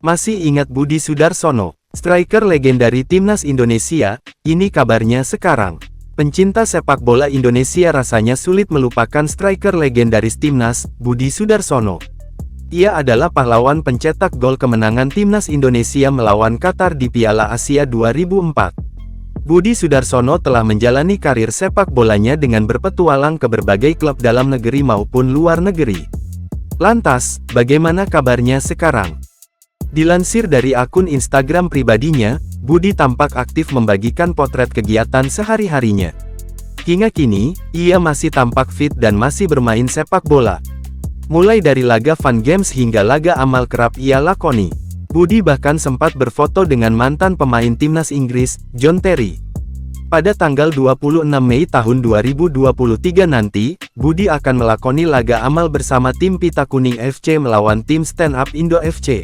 Masih ingat Budi Sudarsono, striker legendari Timnas Indonesia? Ini kabarnya sekarang. Pencinta sepak bola Indonesia rasanya sulit melupakan striker legendaris Timnas, Budi Sudarsono. Ia adalah pahlawan pencetak gol kemenangan Timnas Indonesia melawan Qatar di Piala Asia 2004. Budi Sudarsono telah menjalani karir sepak bolanya dengan berpetualang ke berbagai klub dalam negeri maupun luar negeri. Lantas, bagaimana kabarnya sekarang? Dilansir dari akun Instagram pribadinya, Budi tampak aktif membagikan potret kegiatan sehari-harinya. Hingga kini, ia masih tampak fit dan masih bermain sepak bola. Mulai dari laga fun games hingga laga amal kerap ia lakoni. Budi bahkan sempat berfoto dengan mantan pemain timnas Inggris, John Terry. Pada tanggal 26 Mei tahun 2023 nanti, Budi akan melakoni laga amal bersama tim Pita Kuning FC melawan tim Stand Up Indo FC.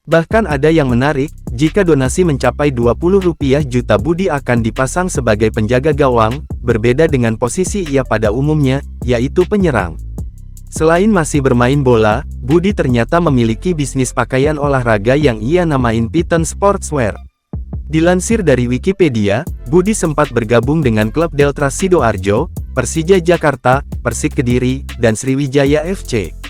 Bahkan ada yang menarik, jika donasi mencapai Rp20 juta Budi akan dipasang sebagai penjaga gawang, berbeda dengan posisi ia pada umumnya, yaitu penyerang. Selain masih bermain bola, Budi ternyata memiliki bisnis pakaian olahraga yang ia namain Piton Sportswear. Dilansir dari Wikipedia, Budi sempat bergabung dengan klub Delta Sidoarjo, Persija Jakarta, Persik Kediri, dan Sriwijaya FC.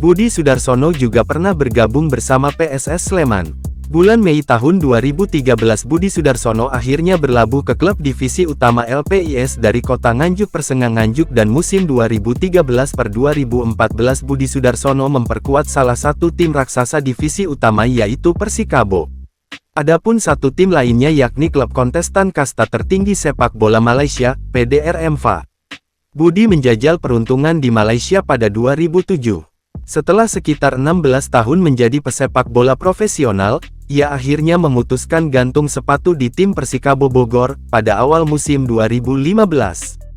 Budi Sudarsono juga pernah bergabung bersama PSS Sleman. Bulan Mei tahun 2013 Budi Sudarsono akhirnya berlabuh ke klub divisi utama LPIS dari kota Nganjuk Persenga Nganjuk dan musim 2013-2014 Budi Sudarsono memperkuat salah satu tim raksasa divisi utama yaitu Persikabo. Adapun satu tim lainnya yakni klub kontestan kasta tertinggi sepak bola Malaysia, PDRM-FA. Budi menjajal peruntungan di Malaysia pada 2007. Setelah sekitar 16 tahun menjadi pesepak bola profesional, ia akhirnya memutuskan gantung sepatu di tim Persikabo Bogor, pada awal musim 2015.